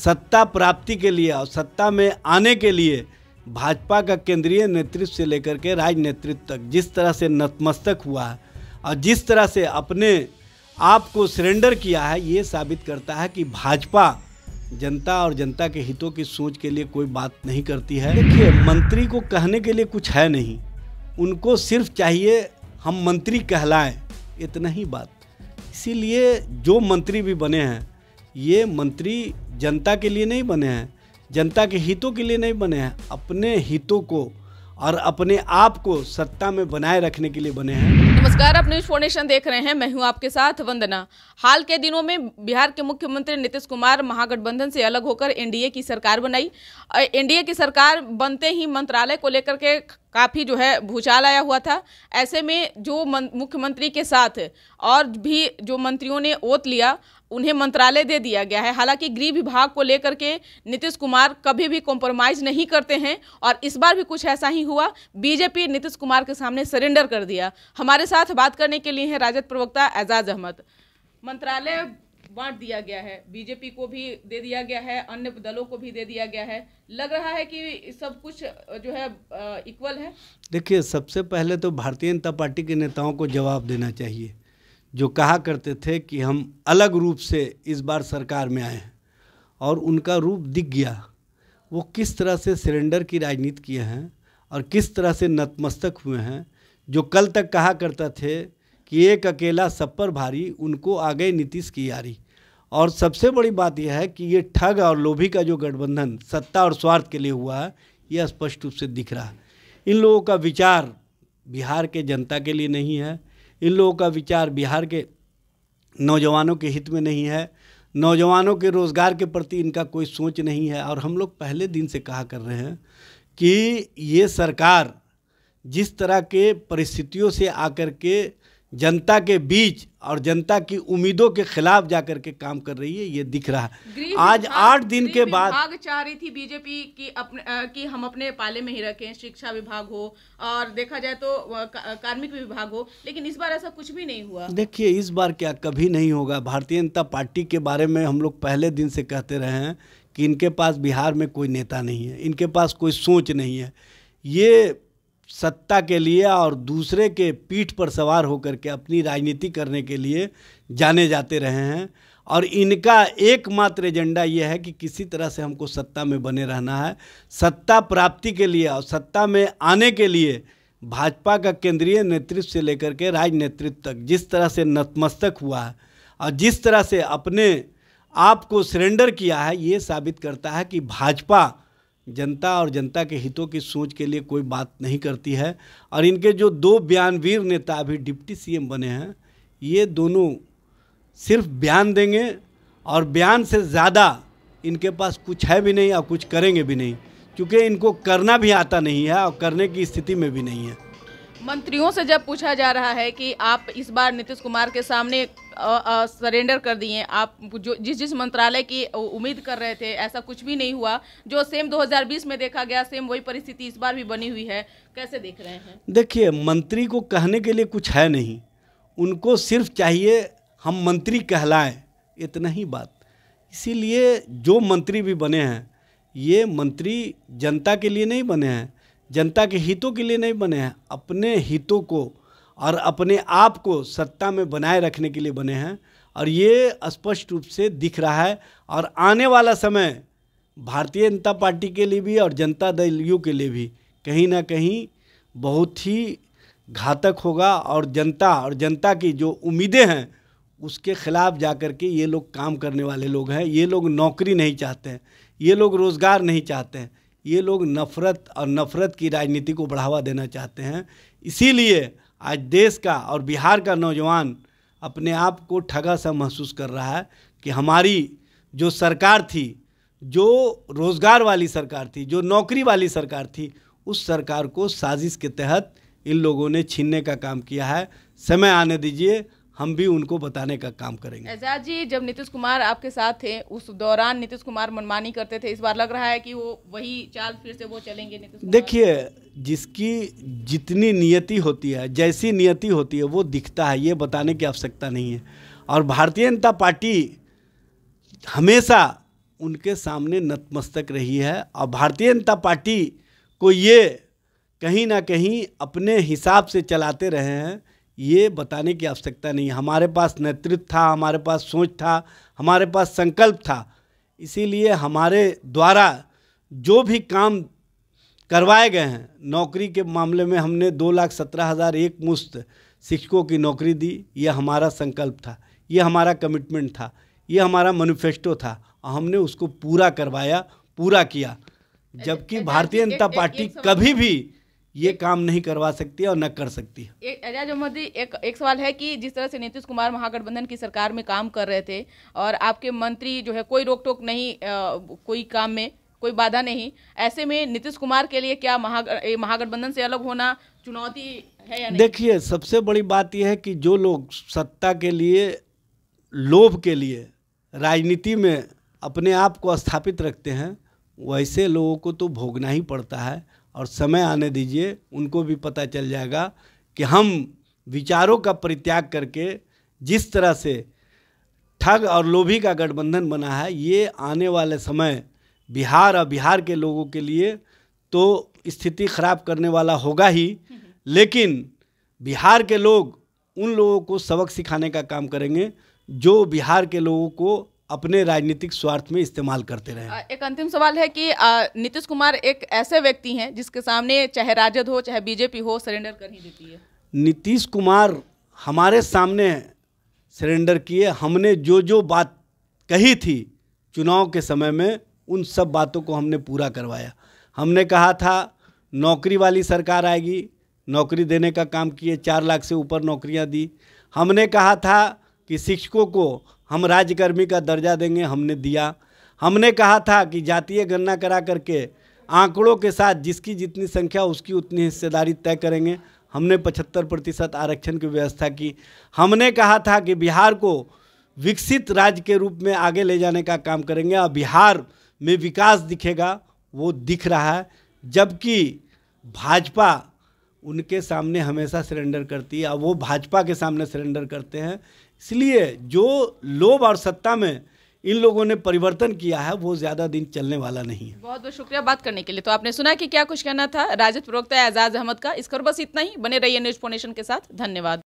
सत्ता प्राप्ति के लिए और सत्ता में आने के लिए भाजपा का केंद्रीय नेतृत्व से लेकर के राज्य नेतृत्व तक जिस तरह से नतमस्तक हुआ है और जिस तरह से अपने आप को सरेंडर किया है, ये साबित करता है कि भाजपा जनता और जनता के हितों की सोच के लिए कोई बात नहीं करती है। देखिए, मंत्री को कहने के लिए कुछ है नहीं, उनको सिर्फ चाहिए हम मंत्री कहलाएं, इतना ही बात। इसीलिए जो मंत्री भी बने हैं, ये मंत्री जनता के लिए नहीं बने हैं, जनता के हितों के लिए नहीं बने हैं, अपने हितों को और अपने आप को सत्ता में बनाए रखने के लिए बने हैं। नमस्कार, आप न्यूज़ 4 नेशन देख रहे हैं। मैं हूं आपके साथ वंदना। हाल के दिनों में बिहार के मुख्यमंत्री नीतीश कुमार महागठबंधन से अलग होकर एनडीए की सरकार बनाई। एनडीए की सरकार बनते ही मंत्रालय को लेकर के काफ़ी भूचाल आया हुआ था। ऐसे में जो मुख्यमंत्री के साथ और भी जो मंत्रियों ने ओथ लिया, उन्हें मंत्रालय दे दिया गया है। हालांकि गृह विभाग को लेकर के नीतीश कुमार कभी भी कॉम्प्रोमाइज़ नहीं करते हैं और इस बार भी कुछ ऐसा ही हुआ। बीजेपी नीतीश कुमार के सामने सरेंडर कर दिया। हमारे साथ बात करने के लिए हैं राजद प्रवक्ता एजाज अहमद। मंत्रालय बांट दिया गया है, बीजेपी को भी दे दिया गया है, अन्य दलों को भी दे दिया गया है। लग रहा है कि सब कुछ इक्वल है। देखिए, सबसे पहले तो भारतीय जनता पार्टी के नेताओं को जवाब देना चाहिए, जो कहा करते थे कि हम अलग रूप से इस बार सरकार में आए हैं और उनका रूप दिख गया। वो किस तरह से सरेंडर की राजनीति किए हैं और किस तरह से नतमस्तक हुए हैं। जो कल तक कहा करता थे कि एक अकेला सब पर भारी, उनको आ गए नीतीश की यारी। और सबसे बड़ी बात यह है कि ये ठग और लोभी का जो गठबंधन सत्ता और स्वार्थ के लिए हुआ है, यह स्पष्ट रूप से दिख रहा है। इन लोगों का विचार बिहार के जनता के लिए नहीं है, इन लोगों का विचार बिहार के नौजवानों के हित में नहीं है, नौजवानों के रोज़गार के प्रति इनका कोई सोच नहीं है। और हम लोग पहले दिन से कहा कर रहे हैं कि ये सरकार जिस तरह के परिस्थितियों से आकर के जनता के बीच और जनता की उम्मीदों के खिलाफ जाकर के काम कर रही है, ये दिख रहा है। आज 8 दिन के बाद विभाग चाह रही थी बीजेपी कि हम अपने पाले में ही रखें, शिक्षा विभाग हो और देखा जाए तो कार्मिक विभाग हो, लेकिन इस बार ऐसा कुछ भी नहीं हुआ। देखिए, इस बार क्या कभी नहीं होगा। भारतीय जनता पार्टी के बारे में हम लोग पहले दिन से कहते रहे हैं कि इनके पास बिहार में कोई नेता नहीं है, इनके पास कोई सोच नहीं है। ये सत्ता के लिए और दूसरे के पीठ पर सवार होकर के अपनी राजनीति करने के लिए जाने जाते रहे हैं। और इनका एकमात्र एजेंडा ये है कि किसी तरह से हमको सत्ता में बने रहना है। सत्ता प्राप्ति के लिए और सत्ता में आने के लिए भाजपा का केंद्रीय नेतृत्व से लेकर के राज्य नेतृत्व तक जिस तरह से नतमस्तक हुआ है और जिस तरह से अपने आप को सरेंडर किया है, ये साबित करता है कि भाजपा जनता और जनता के हितों की सोच के लिए कोई बात नहीं करती है। और इनके जो 2 बयानवीर नेता अभी डिप्टी सीएम बने हैं, ये दोनों सिर्फ बयान देंगे और बयान से ज़्यादा इनके पास कुछ है भी नहीं और कुछ करेंगे भी नहीं, क्योंकि इनको करना भी आता नहीं है और करने की स्थिति में भी नहीं है। मंत्रियों से जब पूछा जा रहा है कि आप इस बार नीतीश कुमार के सामने सरेंडर कर दिए, आप जो जिस मंत्रालय की उम्मीद कर रहे थे, ऐसा कुछ भी नहीं हुआ। जो सेम 2020 में देखा गया, सेम वही परिस्थिति इस बार भी बनी हुई है। कैसे देख रहे हैं? देखिए, मंत्री को कहने के लिए कुछ है नहीं, उनको सिर्फ चाहिए हम मंत्री कहलाएं, इतना ही बात। इसीलिए जो मंत्री भी बने हैं, ये मंत्री जनता के लिए नहीं बने हैं, जनता के हितों के लिए नहीं बने हैं, अपने हितों को और अपने आप को सत्ता में बनाए रखने के लिए बने हैं। और ये स्पष्ट रूप से दिख रहा है। और आने वाला समय भारतीय जनता पार्टी के लिए भी और जनता दल यू के लिए भी कहीं ना कहीं बहुत ही घातक होगा। और जनता की जो उम्मीदें हैं, उसके खिलाफ जाकर के ये लोग काम करने वाले लोग हैं। ये लोग नौकरी नहीं चाहते हैं, ये लोग रोज़गार नहीं चाहते हैं, ये लोग नफ़रत की राजनीति को बढ़ावा देना चाहते हैं। इसीलिए आज देश का और बिहार का नौजवान अपने आप को ठगा सा महसूस कर रहा है कि हमारी जो सरकार थी, जो रोज़गार वाली सरकार थी, जो नौकरी वाली सरकार थी, उस सरकार को साजिश के तहत इन लोगों ने छीनने का काम किया है। समय आने दीजिए, हम भी उनको बताने का काम करेंगे। एजाज जी, जब नीतीश कुमार आपके साथ थे, उस दौरान नीतीश कुमार मनमानी करते थे। इस बार लग रहा है कि वो वही चाल फिर से वो चलेंगे नीतीश कुमार? देखिए, जिसकी जितनी नियति होती है, जैसी नियति होती है, वो दिखता है, ये बताने की आवश्यकता नहीं है। और भारतीय जनता पार्टी हमेशा उनके सामने नतमस्तक रही है। और भारतीय जनता पार्टी को ये कहीं ना कहीं अपने हिसाब से चलाते रहे हैं, ये बताने की आवश्यकता नहीं है। हमारे पास नेतृत्व था, हमारे पास सोच था, हमारे पास संकल्प था, इसीलिए हमारे द्वारा जो भी काम करवाए गए हैं, नौकरी के मामले में हमने 2,17,000 एक मुश्त शिक्षकों की नौकरी दी। ये हमारा संकल्प था, ये हमारा कमिटमेंट था, ये हमारा मैनिफेस्टो था और हमने उसको पूरा करवाया, पूरा किया। जबकि भारतीय जनता पार्टी कभी भी ये काम नहीं करवा सकती है और न कर सकती है। एजाज अहमद जी, एक सवाल है कि जिस तरह से नीतीश कुमार महागठबंधन की सरकार में काम कर रहे थे और आपके मंत्री जो है कोई रोक टोक नहीं, कोई काम में कोई बाधा नहीं, ऐसे में नीतीश कुमार के लिए क्या महागठबंधन से अलग होना चुनौती है या नहीं? देखिए, सबसे बड़ी बात यह है कि जो लोग सत्ता के लिए, लोभ के लिए राजनीति में अपने आप को स्थापित रखते हैं, वैसे लोगों को तो भोगना ही पड़ता है। और समय आने दीजिए, उनको भी पता चल जाएगा कि हम विचारों का परित्याग करके जिस तरह से ठग और लोभी का गठबंधन बना है, ये आने वाले समय बिहार और बिहार के लोगों के लिए तो स्थिति खराब करने वाला होगा ही, लेकिन बिहार के लोग उन लोगों को सबक सिखाने का काम करेंगे जो बिहार के लोगों को अपने राजनीतिक स्वार्थ में इस्तेमाल करते रहे। एक अंतिम सवाल है कि नीतीश कुमार एक ऐसे व्यक्ति हैं जिसके सामने चाहे राजद हो चाहे बीजेपी हो, सरेंडर कर ही देती है। नीतीश कुमार हमारे सामने सरेंडर किए। हमने जो जो बात कही थी चुनाव के समय में, उन सब बातों को हमने पूरा करवाया। हमने कहा था नौकरी वाली सरकार आएगी, नौकरी देने का काम किए, 4 लाख से ऊपर नौकरियां दी। हमने कहा था कि शिक्षकों को हम राज्यकर्मी का दर्जा देंगे, हमने दिया। हमने कहा था कि जातीय गणना करा करके आंकड़ों के साथ जिसकी जितनी संख्या उसकी उतनी हिस्सेदारी तय करेंगे, हमने 75% आरक्षण की व्यवस्था की। हमने कहा था कि बिहार को विकसित राज्य के रूप में आगे ले जाने का काम करेंगे और बिहार में विकास दिखेगा, वो दिख रहा है। जबकि भाजपा उनके सामने हमेशा सरेंडर करती है और वो भाजपा के सामने सरेंडर करते हैं। इसलिए जो लोभ और सत्ता में इन लोगों ने परिवर्तन किया है, वो ज़्यादा दिन चलने वाला नहीं है। बहुत बहुत शुक्रिया बात करने के लिए। तो आपने सुना कि क्या कुछ कहना था राजद प्रवक्ता एजाज अहमद का। इस खबर बस इतना ही। बने रहिए न्यूज़ 4 नेशन के साथ। धन्यवाद।